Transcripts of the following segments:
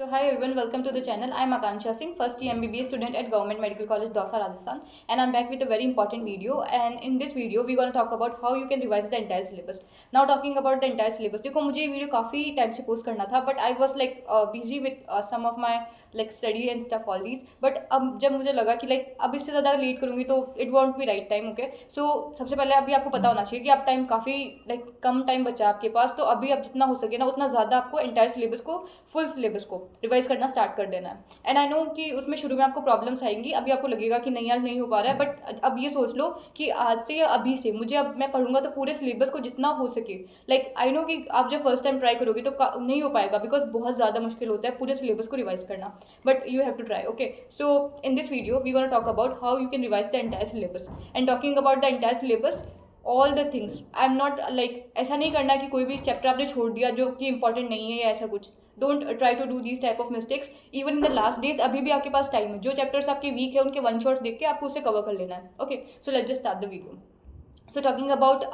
So hi everyone, welcome to the channel. I am Akanksha Singh, first year MBBS student at Government Medical College, Dausa, Rajasthan, and I'm back with a very important video. And in this video, we're going to talk about how you can revise the entire syllabus. Now talking about the entire syllabus, देखो मुझे ये video काफ़ी time से post करना था, but I was like busy with some of my like study and stuff all these. But अब जब मुझे लगा कि like अब इससे ज़्यादा लेट करूँगी तो it won't be right time, okay? So सबसे पहले अभी आपको पता होना चाहिए कि आप टाइम काफ़ी like कम टाइम बचा आपके पास, तो अभी आप जितना हो सके ना उतना ज़्यादा आपको एंटायर सिलेबस को फुल सिलेबस को रिवाइज करना स्टार्ट कर देना है. एंड आई नो कि उसमें शुरू में आपको प्रॉब्लम्स आएंगी, अभी आपको लगेगा कि नहीं यार नहीं हो पा रहा है, बट अब ये सोच लो कि आज से या अभी से मुझे अब मैं पढ़ूंगा तो पूरे सिलेबस को जितना हो सके. लाइक आई नो कि आप जब फर्स्ट टाइम ट्राई करोगे तो नहीं हो पाएगा बिकॉज बहुत ज़्यादा मुश्किल होता है पूरे सिलेबस को रिवाइज करना, but you have to try. Okay, so in this video we gonna talk about how you can revise the entire syllabus. And talking about the entire syllabus, all the things, I am not like ऐसा नहीं करना कि कोई भी chapter आपने छोड़ दिया जो कि इंपॉर्टेंट नहीं है या ऐसा कुछ. Don't try to do these type of mistakes even in the last days. अभी भी आपके पास टाइम है, जो चैप्टर्स आपके वीक है उनके वन शॉट्स देख के आपको उसे कवर कर लेना है. Okay, so let's just start the video. So talking about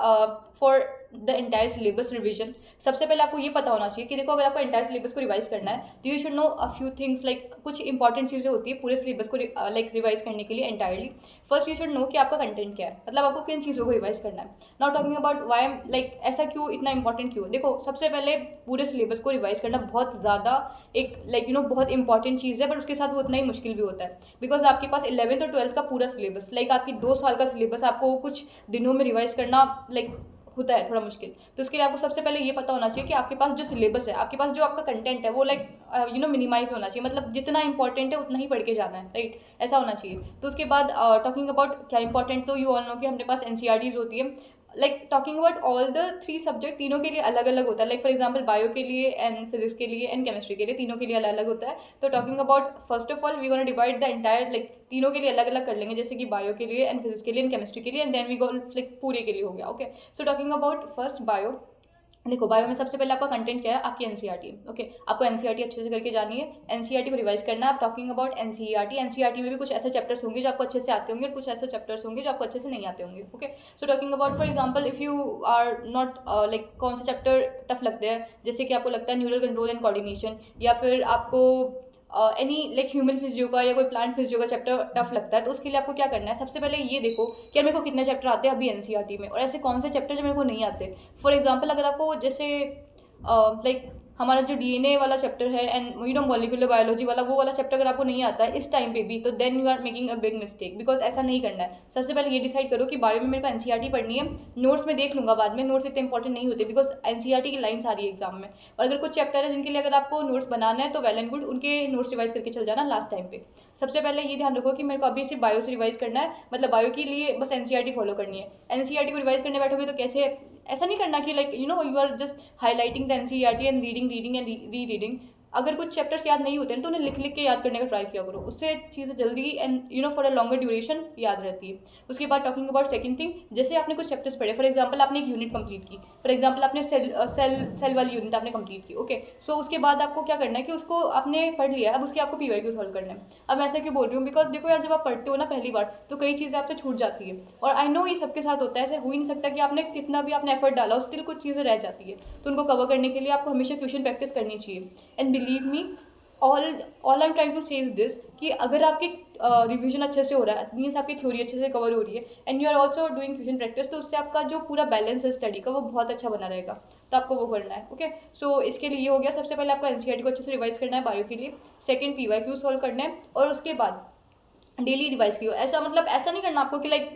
for the entire syllabus revision, सबसे पहले आपको ये पता होना चाहिए कि देखो अगर आपको एंटायर सिलेबस को रिवाइज करना है तो you should know a few things. Like कुछ इंपॉर्टेंट चीज़ें होती है पूरे सिलेबस को लाइक रिवाइज करने के लिए entirely. First you should know कि आपका कंटेंट क्या है, मतलब आपको किन चीज़ों को रिवाइज करना है. Now talking about why like ऐसा क्यों इतना इंपॉर्टेंट क्यों. देखो सबसे पहले पूरे सिलेबस को रिवाइज करना बहुत ज़्यादा एक लाइक बहुत इंपॉर्टेंट चीज़ है, बट उसके साथ वो उतना ही मुश्किल भी होता है बिकॉज आपके पास 11th और 12th का पूरा सिलेबस, लाइक आपकी 2 साल का सिलेबस आपको कुछ दिनों में रिवाइज करना लाइक होता है थोड़ा मुश्किल. तो इसके लिए आपको सबसे पहले ये पता होना चाहिए कि आपके पास जो सिलेबस है, आपके पास जो आपका कंटेंट है वो लाइक मिनिमाइज होना चाहिए, मतलब जितना इंपॉर्टेंट है उतना ही पढ़ के जाना है, राइट? ऐसा होना चाहिए. तो उसके बाद टॉकिंग अबाउट क्या इंपॉर्टेंट, तो यू ऑल नो कि हमारे पास एनसीईआरटीज होती है. Like talking about all the 3 subject, तीनों के लिए अलग अलग होता है. लाइक फॉर एग्जाम्पल बायो के लिए एंड फिजिक्स के लिए एंड केमिस्ट्री के लिए, तीनों के लिए अलग अलग होता है. तो talking about first of all we gonna divide the entire, like तीनों के लिए अलग अलग कर लेंगे, जैसे कि बायो के लिए एंड फिजिक्स के लिए एंड केमिस्ट्री के लिए, and then we go like पूरे के लिए हो गया. Okay, so talking about first bio, देखो बायो में सबसे पहले आपका कंटेंट क्या है, आपकी एनसीईआरटी. ओके, आपको एनसीईआरटी अच्छे से करके जानी है, एनसीईआरटी को रिवाइज करना है. आप टॉकिंग अबाउट एनसीईआरटी, एनसीईआरटी में भी कुछ ऐसे चैप्टर्स होंगे जो आपको अच्छे से आते होंगे और कुछ ऐसे चैप्टर्स होंगे जो आपको अच्छे से नहीं आते होंगे. Okay, so talking about for example if you are not like कौन से चैप्टर टफ लगते हैं, जैसे कि आपको लगता है न्यूरल कंट्रोल एंड कोऑर्डिनेशन, या फिर आपको एनी लाइक ह्यूमन फिजियो का या कोई प्लांट फिजियो का चैप्टर टफ लगता है, तो उसके लिए आपको क्या करना है, सबसे पहले ये देखो कि मेरे को कितने चैप्टर आते हैं अभी एनसीईआरटी में और ऐसे कौन से चैप्टर जो मेरे को नहीं आते. फॉर एग्जांपल अगर आपको जैसे लाइक हमारा जो डीएनए वाला चैप्टर है एंड मॉलिक्यूलर बायोलॉजी वाला, वो वाला चैप्टर अगर आपको नहीं आता है इस टाइम पे भी, तो then you are making a big mistake, because ऐसा नहीं करना है. सबसे पहले ये डिसाइड करो कि बायो में मेरे को एनसीईआरटी पढ़नी है, नोट्स में देख लूँगा बाद में, नोट्स इतने इंपॉर्टेंट नहीं होते बिकॉज एनसीईआरटी की लाइन्स आ रही है एग्जाम में. और अगर कुछ चैप्टर है जिनके लिए अगर आपको नोट्स बनाना है तो वेल एंड गुड, उनके नोट्स रिवाइज करके चल जाना लास्ट टाइम पे. सबसे पहले ये ध्यान रखो कि मेरे को अभी सिर्फ बायो से रिवाइज करना है, मतलब बायो के लिए बस एनसीईआरटी फॉलो करनी है. एनसीईआरटी को रिवाइज करने बैठोगे तो कैसे, ऐसा नहीं करना कि like you are just highlighting the NCERT and reading and rereading. अगर कुछ चैप्टर्स याद नहीं होते हैं तो उन्हें लिख लिख के याद करने का ट्राई किया करो, उससे चीज़ें जल्दी and for a longer duration याद रहती है. उसके बाद टॉकिंग अबाउट सेकंड थिंग, जैसे आपने कुछ चैप्टर्स पढ़े, फॉर एग्जांपल आपने एक यूनिट कंप्लीट की, फॉर एग्जांपल आपने सेल वाली यूनिट आपने कंप्लीट की. ओके, सो उसके बाद आपको क्या करना है कि उसको आपने पढ़ लिया, अब उसके आपको पीवाईक्यू सॉल्व करना है. अब ऐसा क्यों बोल रही हूँ, बिकॉज देखो यार जब आप पढ़ते हो ना पहली बार तो कई चीज़ें आपसे छूट जाती है, और आई नो ये सबके साथ होता है, ऐसे हो ही नहीं सकता कि आपने कितना भी आपने एफर्ट डाला स्टिल कुछ चीज़ें रह जाती है. तो उनको कवर करने के लिए आपको हमेशा क्वेश्चन प्रैक्टिस करनी चाहिए. And believe me, all I am trying to say this कि अगर आपकी रिवीजन अच्छे से हो रहा है, मीन्स आपकी थ्योरी अच्छे से कवर हो रही है and you are also doing question practice, तो उससे आपका जो पूरा बैलेंस है स्टडी का वो बहुत अच्छा बना रहेगा. तो आपको वो करना है. ओके, सो इसके लिए ये हो गया, सबसे पहले आपको एनसीईआरटी को अच्छे से रिवाइज करना है बायो के लिए, सेकंड पीवाईक्यू सॉल्व करना है, और उसके बाद डेली रिवाइज किया. ऐसा मतलब ऐसा नहीं करना आपको कि लाइक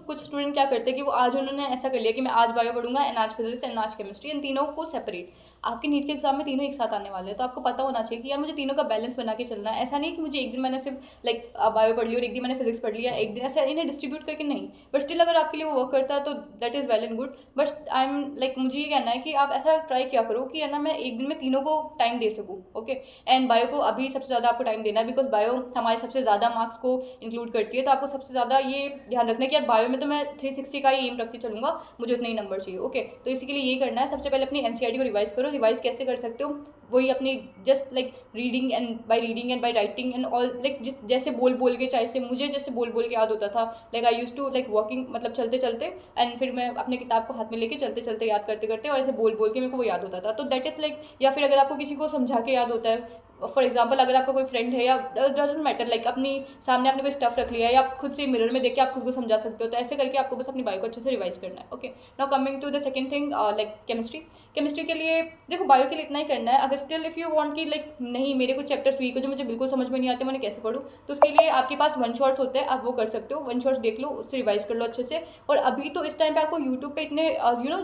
कुछ स्टूडेंट क्या करते हैं कि वो आज उन्होंने ऐसा कर लिया कि मैं आज बायो पढ़ूंगा एंड आज फिजिक्स एंड आज केमिस्ट्री, एंड तीनों को सेपरेट. आपके नीट के एग्जाम में तीनों एक साथ आने वाले हैं, तो आपको पता होना चाहिए कि यार मुझे तीनों का बैलेंस बना के चलना है. ऐसा नहीं कि मुझे एक दिन मैंने सिर्फ लाइक बायो पढ़ लिया और एक दिन मैंने फिजिक्स पढ़ लिया, एक दिन ऐसे इन्हें डिस्ट्रीब्यूट करके नहीं. बट स्टिल अगर आपके लिए वो वर्क करता है तो that is well and good. But I am like मुझे ये कहना है कि आप ऐसा ट्राई किया करो कि है ना मैं एक दिन में तीनों को टाइम दे सकूँ. ओके, एंड बायो को अभी सबसे ज़्यादा आपको टाइम देना है बिकॉज बायो हमारे सबसे ज़्यादा मार्क्स को इंक्लूड करती है. तो आपको सबसे ज़्यादा ये ध्यान रखना है कि यार बायो में तो मैं 360 का ही एम रख के चलूँगा, मुझे उतने ही नंबर चाहिए. ओके, तो इसी के लिए ये करना है, सबसे पहले अपनी एनसीईआरटी को रिवाइज करो. रिवाइज कैसे कर सकते हो, वही अपनी just like reading and by writing and all, like जैसे बोल के, चाहे से मुझे जैसे बोल के याद होता था, like I use to like walking, मतलब चलते चलते एंड फिर मैं अपने किताब को हाथ में लेके चलते चलते याद करते करते, और ऐसे बोल के मेरे को वो याद होता था. तो दैट इज़ लाइक, या फिर अगर आपको किसी को समझा के याद होता है, फॉर एग्जाम्पल अगर आपका कोई फ्रेंड है या डजंट मैटर, लाइक अपनी सामने आपने कोई स्टफ रख लिया है या आप खुद से मिरर में देख के आप खुद को समझा सकते हो, तो ऐसे करके आपको बस अपनी बायो को अच्छे से रिवाइज करना है। Okay, now coming to the second thing, like chemistry के लिए देखो बायो के लिए इतना ही करना है। अगर स्टिल इफ़ यू वांट कि लाइक नहीं मेरे कुछ चैप्टर्स वीक हो जो मुझे बिल्कुल समझ में नहीं आते, मैंने कैसे पढ़ूँ, तो उसके लिए आपके पास वन शॉट्स होते हैं, आप वो कर सकते हो। वन शॉट्स देख लो, उससे रिवाइज कर लो अच्छे से। और अभी तो इस टाइम पे आपको यूट्यूब पे इतने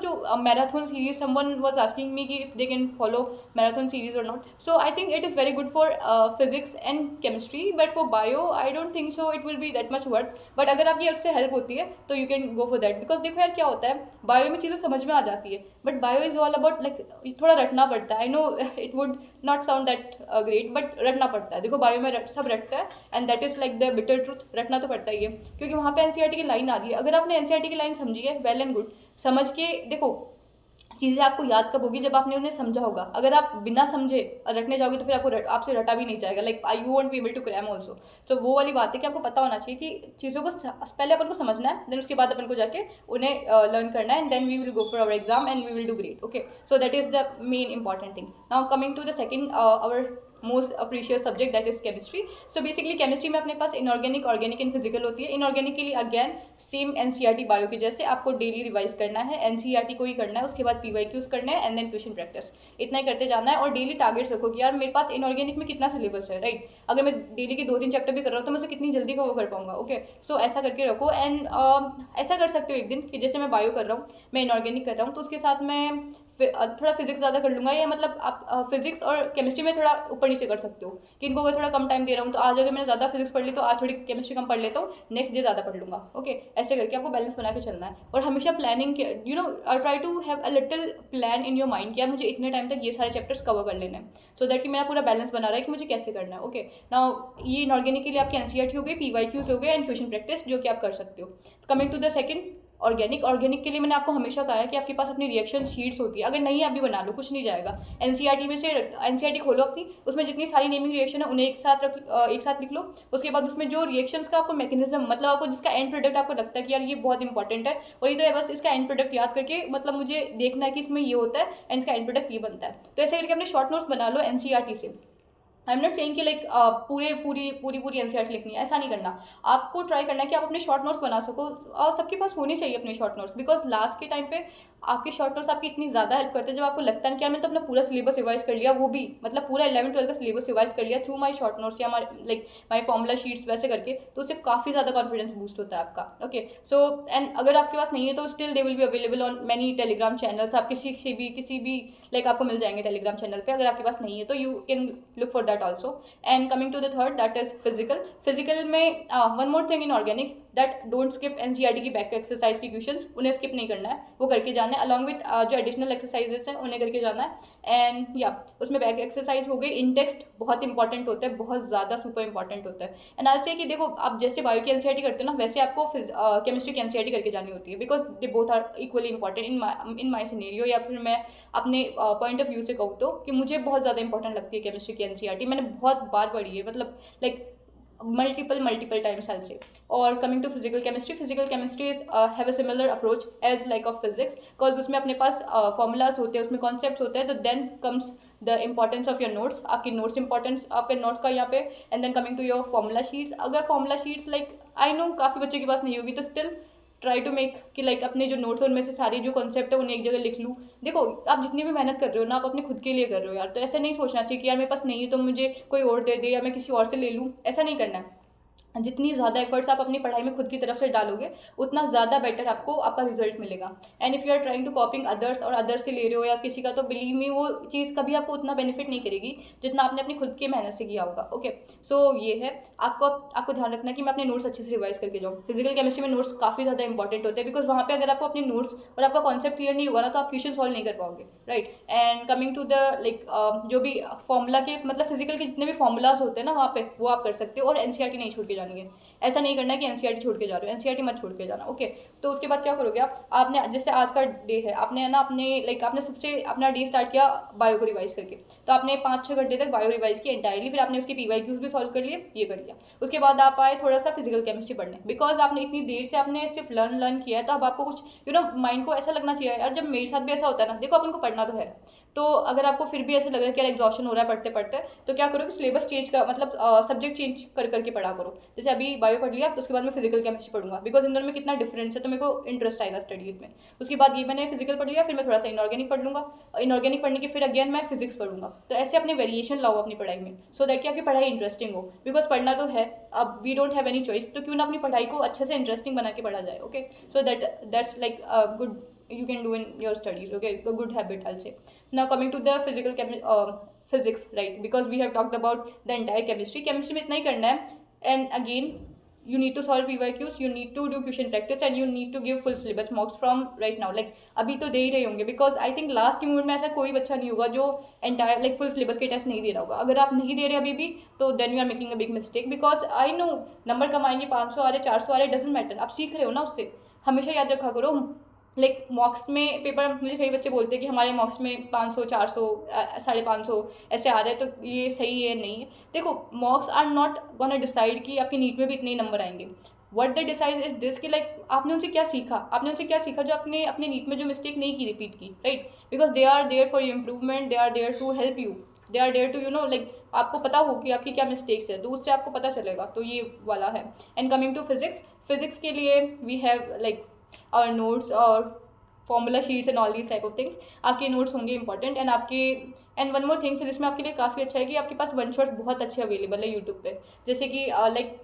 जो marathon series, someone was asking me कि if they can follow marathon series और not, so I think it is very good for physics and chemistry, but for bio I don't think so it will be that much worth. But अगर आप ये उससे help होती है तो you can go for that, because देखो यार क्या होता है, बायो में चीज़ें समझ में आ जाती है, but bio is all about like थोड़ा रटना पड़ता है। I know it would not sound that great, but रटना पड़ता है। देखो बायो में सब रटता है, and that is like the bitter truth, रटना तो पड़ता ही है, क्योंकि वहाँ पे एनसीईआरटी की लाइन आ रही है। अगर आपने एनसीईआरटी की लाइन समझी है, वेल एंड गुड, समझ के देखो चीज़ें आपको याद कब होगी, जब आपने उन्हें समझा होगा। अगर आप बिना समझे रटने जाओगे तो फिर आपको आपसे रटा भी नहीं जाएगा, like I you won't be able to cram also. So वो वाली बात है कि आपको पता होना चाहिए कि चीज़ों को पहले अपन को समझना है, देन उसके बाद अपन को जाके उन्हें लर्न करना है, and then we will go for our exam and we will do great. Okay, so that is the main important thing. Now coming to the second our most appreciative subject, that is chemistry. So basically chemistry में अपने पास inorganic, organic and physical होती है। Inorganic के लिए again same NCERT bio के जैसे आपको डेली रिवाइज करना है, एनसीईआरटी को ही करना है, उसके बाद पीवाईक्यूज करने हैं, एंड देन क्वेश्चन प्रैक्टिस, इतना ही करते जाना है। और डेली टारगेट्स रखो कि यार मेरे पास इनऑर्गेनिक में कितना सिलेबस है, राइट। अगर मैं डेली के 2-3 चैप्टर भी कर रहा हूँ तो मैं उसे कितनी जल्दी को वो कर पाऊंगा। ओके, सो ऐसा करके रखो। एंड ऐसा कर सकते हो एक दिन कि जैसे मैं बायो कर रहा हूँ, मैं इनऑर्गेनिक कर रहा हूँ, तो उसके साथ मैं थोड़ा फिजिक्स ज़्यादा कर लूँगा, या मतलब आप फिजिक्स और केमिस्ट्री में थोड़ा ऊपर नीचे कर सकते हो कि इनको अगर थोड़ा कम टाइम दे रहा हूँ तो आज अगर मैंने ज़्यादा फिजिक्स पढ़ ली तो आज थोड़ी केमिस्ट्री कम पढ़ लेता हूँ, नेक्स्ट डे ज़्यादा पढ़ लूँगा। ओके, ऐसे करके आपको बैलेंस बना के चलना है। और हमेशा planning, try to have a little plan in your mind कि यार मुझे इतने टाइम तक ये सारे चैप्टर्स कवर कर लेने हैं, सो दैट कि मेरा पूरा बैलेंस बना रहा है कि मुझे कैसे करना है। ओके, नाउ ये इनऑर्गेनिक के लिए आपकी एनसीईआरटी हो गई, पीवाईक्यूज हो गए, एंड क्वेश्चन प्रैक्टिस जो कि आप कर सकते हो। Coming to the second, organic के लिए मैंने आपको हमेशा कहा है कि आपके पास अपनी रिएक्शन शीट्स होती है। अगर नहीं है आप भी बना लो, कुछ नहीं जाएगा। एनसीईआरटी में से एनसीईआरटी खोलो अपनी, उसमें जितनी सारी नेमिंग रिएक्शन है उन्हें एक साथ लिख लो। उसके बाद उसमें जो रिएक्शंस का आपको मैकेनिज्म, मतलब आपको जिसका एंड प्रोडक्ट आपको लगता है कि यार ये बहुत इंपॉर्टेंट है और ये तो है, बस इसका एंड प्रोडक्ट याद करके मतलब मुझे देखना है कि इसमें ये होता है एंड इसका एंड प्रोडक्ट ये बनता है। तो ऐसे करके अपने शॉर्ट नोट्स बना लो एनसीईआरटी से। आई एम नॉट सेइंग कि लाइक पूरी एनसीईआरटी लिखनी है, ऐसा नहीं करना। आपको ट्राई करना है कि आप अपने शॉर्ट नोट्स बना सको, और सबके पास होने चाहिए अपने शॉर्ट नोट्स, बिकॉज लास्ट के टाइम पे आपके शॉर्ट नोट्स आपकी इतनी ज़्यादा हेल्प करते हैं जब आपको लगता है कि यार मैंने तो अपना पूरा सिलेबस रिवाइज कर लिया, वो भी मतलब पूरा 11-12 का सिलेबस रिवाइज कर लिया थ्रू माई शॉर्ट नोट्स या माई फॉर्मूला शीट्स वैसे करके, तो उससे काफ़ी ज़्यादा कॉन्फिडेंस बूस्ट होता है आपका। ओके, सो एंड अगर आपके पास नहीं है तो still they will be available on many Telegram channels. आप किसी भी लाइक आपको मिल जाएंगे टेलीग्राम चैनल पे। अगर आपके पास नहीं है तो you can look for that also. And coming to the third, that is physical में one more thing inorganic, that don't skip NCERT की बैक एक्सरसाइज की क्वेश्चंस, उन्हें स्किप नहीं करना है, वो करके जाना है, अलॉन्ग विथ जो एडिशनल एक्सरसाइजेस हैं उन्हें करके जाना है। एंड या उसमें बैक एक्सरसाइज हो गई, इन टेक्स्ट बहुत इंपॉर्टेंट होता है, बहुत ज़्यादा सुपर इंपॉर्टेंट होता है। एंड आई से कि देखो आप जैसे बायो की एनसीईआरटी करते हो ना, वैसे आपको केमिस्ट्री की एनसीईआरटी करके जानी होती है, because they both are equally important in my scenario, या फिर मैं अपने पॉइंट ऑफ व्यू से कहूँ तो कि मुझे बहुत ज़्यादा इंपॉर्टेंट लगती है केमिस्ट्री की एनसीईआरटी। मैंने बहुत बार पढ़ी है, मतलब लाइक मल्टीपल टाइम्स आई से। और coming to physical chemistry is have a similar approach as like of physics, because उसमें अपने पास फॉर्मूलाज होते हैं, उसमें कॉन्सेप्ट्स होते हैं, तो then comes the importance of your notes, आपकी नोट्स इंपॉर्टेंस आपके नोट्स का यहाँ पे। And then coming to your formula sheets, अगर formula sheets like I know काफ़ी बच्चों के पास नहीं होगी, तो स्टिल ट्राई टू मेक कि लाइक अपने जो नोट्स हैं उनमें से सारी जो कॉन्सेप्ट है उन्हें एक जगह लिख लूँ। देखो आप जितनी भी मेहनत कर रहे हो ना, आप अपने खुद के लिए कर रहे हो यार, तो ऐसा नहीं सोचना चाहिए कि यार मेरे पास नहीं है तो मुझे कोई और दे दे या मैं किसी और से ले लूँ, ऐसा नहीं करना है। जितनी ज़्यादा एफर्ट्स आप अपनी पढ़ाई में खुद की तरफ से डालोगे उतना ज़्यादा बेटर आपको आपका रिजल्ट मिलेगा। And if you are trying to coping others और अदर्स से ले रहे हो या किसी का, तो बिलीव मी वो चीज़ कभी आपको उतना बेनिफिट नहीं करेगी जितना आपने अपनी खुद की मेहनत से किया होगा। ओके, सो ये है आपको ध्यान रखना कि मैं अपने नोट्स अच्छे से रिवाइज करके जाऊँ। फिजिकल केमिस्ट्री में नोट्स काफ़ी ज़्यादा इंपॉर्टेंट होते हैं, बिकॉज वहाँ पर अगर आपको अपने नोट्स और आपका कॉन्सेप्ट क्लियर नहीं होगा ना तो आप क्वेश्चन सॉल्व नहीं कर पाओगे, right. And coming to the like जो भी फॉर्मूला के मतलब फिजिकल के जितने भी फॉर्मूलाज होते हैं ना वहाँ पे, वो आप कर सकते हो। और एनसीईआरटी नहीं छोड़ के जानी है, ऐसा नहीं करना है कि एनसीईआरटी छोड़ के जा रहे हो, एनसीईआरटी मत छोड़ के जाना। ओके, तो उसके बाद क्या करोगे आपने जैसे आज का डे है, आपने ना आपने सबसे अपना डे स्टार्ट किया बायो को रिवाइज करके, तो आपने 5-6 घंटे तक बायो रिवाइज किया एंटायरली, फिर आपने उसके पीवाईक्यूज भी सॉल्व कर लिए, ये कर लिया। उसके बाद आप आए थोड़ा सा फिजिकल केमिस्ट्री पढ़ने, बिकॉज आपने इतनी देर से आपने सिर्फ लर्न किया है, तो अब आपको कुछ माइंड को ऐसा लगना चाहिए यार, जब मेरे साथ भी ऐसा होता है ना, देखो अपन को पढ़ना तो है तो अगर आपको फिर भी ऐसे लग रहा है कि यार एग्जॉशन हो रहा है पढ़ते पढ़ते, तो क्या करो कि सिलेबस चेंज का मतलब सब्जेक्ट चेंज कर करके पढ़ा करो। जैसे अभी बायो पढ़ लिया तो उसके बाद मैं फिजिकल केमिस्ट्री पढ़ूंगा, बिकॉज इन दोनों में कितना डिफरेंस है, तो मेरे को इंटरेस्ट आएगा स्टडीज में। उसके बाद ये मैंने फिजिकल पढ़ लिया, फिर मैं थोड़ा सा इनऑर्गेनिक पढ़ लूंगा, इनऑर्गेनिक पढ़ने के फिर अगेन मैं फिजिक्स पढ़ूंगा। तो ऐसे अपने वेरिएशन लाओ अपनी पढ़ाई में, सो दैट कि आपकी पढ़ाई इंटरेस्टिंग हो, बिकॉज पढ़ना तो है, अब we don't have any choice, तो क्यों ना अपनी पढ़ाई को अच्छे से इंटरेस्टिंग बना के पढ़ा जाए। Okay, so that's like good you can do in your studies. Okay, a good habit I'll say. Now coming to the physics, right, because we have talked about the entire chemistry में इतना ही करना है, and again you need to solve PYQs, you need to do question practice, and you need to give full syllabus mocks from right now. Like अभी तो दे ही रहे होंगे, because I think last के moment में ऐसा कोई बच्चा नहीं होगा जो एंटायर लाइक फुल सिलेबस के टेस्ट नहीं दे रहा होगा। अगर आप नहीं दे रहे अभी भी, तो then you are making a big mistake, because I know number कम आएंगे, 500 आ रहे 400 आ रहे, डजेंट मैटर, आप सीख रहे हो ना उससे। हमेशा याद रखा करो, लाइक मॉक्स में पेपर, मुझे कई बच्चे बोलते हैं कि हमारे मॉक्स में 500 400 550 ऐसे आ रहे हैं, तो ये सही है नहीं है। देखो, mocks are not gonna decide कि आपकी नीट में भी इतने ही नंबर आएंगे। What they decide is this कि लाइक आपने उनसे क्या सीखा, आपने उनसे क्या सीखा जो आपने अपने नीट में जो मिस्टेक नहीं की रिपीट की, right, because they are there for your improvement, they are there to help you, they are there to you know like आपको पता हो कि आपकी क्या मिस्टेक्स है, तो उससे आपको पता चलेगा। तो ये वाला है। एंड कमिंग टू फिजिक्स के लिए we have like our notes और formula sheets and all these type of things. आपके नोट्स होंगे important, and one more thing physics में आपके लिए काफ़ी अच्छा है कि आपके पास वन शॉट्स बहुत अच्छे अवेलेबल है यूट्यूब पे। जैसे कि लाइक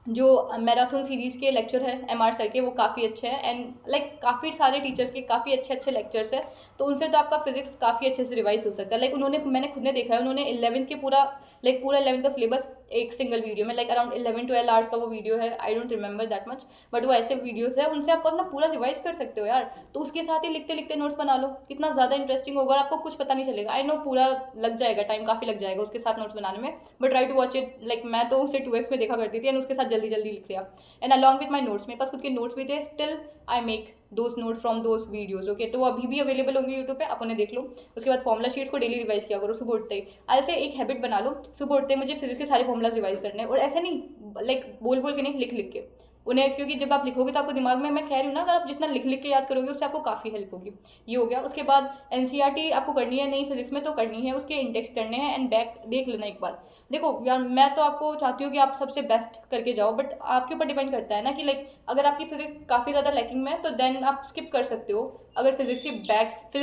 जो मैराथन सीरीज़ के लेक्चर है MR सर के, वो काफ़ी अच्छे हैं, एंड लाइक काफ़ी सारे टीचर्स के काफ़ी अच्छे अच्छे लेक्चर्स हैं, तो उनसे तो आपका फिजिक्स काफ़ी अच्छे से रिवाइज हो सकता है। लाइक मैंने खुद ने देखा है, उन्होंने 11th के पूरा 11th का सिलेबस एक सिंगल वीडियो में, लाइक अराउंड 11-12 आवर्स का वो वीडियो है, I don't remember that much, but वो ऐसे वीडियोज़ है, उनसे आप अपना पूरा रिवाइज कर सकते हो यार। तो उसके साथ ही लिखते लिखते नोट्स बना लो, कितना ज़्यादा इंटरेस्टिंग होगा और आपको कुछ पता नहीं चलेगा। आई नो पूरा लग जाएगा टाइम, काफ़ी लग जाएगा उसके साथ नोट्स बनाने में, but try to watch it. Like मैं तो उसे 2x में देखा करती थी, एंड उसके साथ जल्दी जल्दी लिख लिया, and along with my notes, मेरे पास खुद के नोट्स भी थे, still I make those notes from those videos. Okay, तो वो अभी भी अवेलेबल होंगे यूट्यूब पे, आप उन्हें देख लो। उसके बाद फॉर्मुला शीट्स को डेली रिवाइज किया करो सुबह उठते ही। ऐसे एक हैबिट बना लो, सुबह उठते ही मुझे फिजिक्स के सारे फॉर्मुलाज रिवाइज करने हैं, और ऐसे नहीं लाइक बोल बोल के नहीं, लिख लिख के उन्हें, क्योंकि जब आप लिखोगे तो आपको दिमाग में, मैं कह रही हूँ ना, अगर आप जितना लिख लिख के याद करोगे उससे आपको काफ़ी हेल्प होगी। ये हो गया। उसके बाद NCERT आपको करनी है नहीं फिजिक्स में, तो करनी है, उसके इंडेक्स करने हैं, एंड बैक देख लेना एक बार। देखो यार, मैं तो आपको चाहती हूँ कि आप सबसे बेस्ट करके जाओ, बट आपके ऊपर डिपेंड करता है ना कि लाइक अगर आपकी फिजिक्स काफ़ी ज़्यादा लैकिंग में है तो देन आप स्किप कर सकते हो। अगर फिजिक्स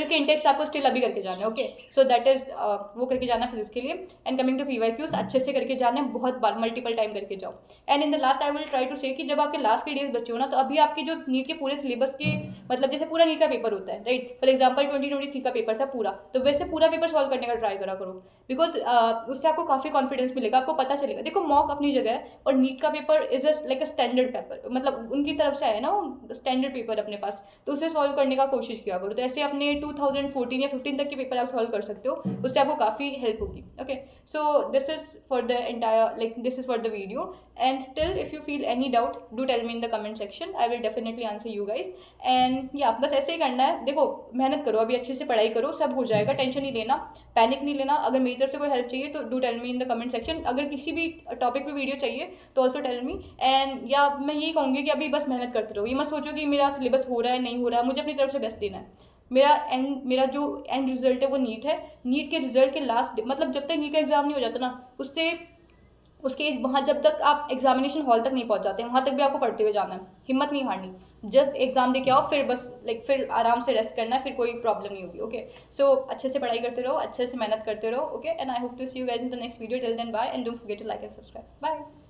के इंडेक्स आपको स्टिल अभी करके जाना है। ओके, सो दैट इज वो करके जाना है फिजिक्स के लिए। एंड कमिंग टू PYQs, अच्छे से करके जाना है, बहुत बार मल्टीपल टाइम करके जाओ। And in the last I will try to say कि जब आपके लास्ट के डेज बचे हो ना, तो अभी आपके जो नीट के पूरे सिलेबस के मतलब जैसे पूरा नीट का पेपर होता है, राइट, फॉर एग्जाम्पल 2023 का पेपर था पूरा, तो वैसे पूरा पेपर सॉल्व करने का ट्राई करा करो, बिकॉज उससे आपको काफ़ी कॉन्फिडेंस मिलेगा, आपको पता चलेगा। देखो, मॉक अपनी जगह है, और नीट का paper is like a standard paper, मतलब उनकी तरफ से आया ना वो स्टैंडर्ड पेपर अपने पास, तो उसे सॉल्व करने का कोशिश किया करो। तो ऐसे अपने 2014 या 15 तक के पेपर आप सॉल्व कर सकते हो, उससे आपको काफ़ी हेल्प होगी। Okay, so this is for the entire like this is for the video, and still if you feel any doubt do tell me in the comment section, I will definitely answer you guys. And या बस ऐसे ही करना है। देखो, मेहनत करो, अभी अच्छे से पढ़ाई करो, सब हो जाएगा, टेंशन नहीं लेना, पैनिक नहीं लेना। अगर मेरी तरफ से कोई हेल्प चाहिए तो do tell me in the comment section. अगर किसी भी टॉपिक पे वीडियो चाहिए तो ऑल्सो टेल मी। एंड या मैं यही कहूँगी कि अभी बस मेहनत करते रहो, ये मत सोचो कि मेरा सिलेबस हो रहा है नहीं हो रहा है, मुझे अपनी तरफ से बेस्ट देना है। मेरा जो एंड रिजल्ट है वो नीट है। नीट के रिजल्ट के लास्ट मतलब जब तक नीट का एग्जाम नहीं हो जाता ना, उसके वहाँ जब तक आप एग्जामिनेशन हॉल तक नहीं पहुँच जाते, वहाँ तक भी आपको पढ़ते हुए जाना है, हिम्मत नहीं हारनी। जब एग्जाम दे के आओ फिर बस फिर आराम से रेस्ट करना है, फिर कोई प्रॉब्लम नहीं होगी। ओके, सो अच्छे से पढ़ाई करते रहो, अच्छे से मेहनत करते रहो। Okay, and I hope to see you guys in the next video. Till then bye, and don't forget to like and subscribe. Bye.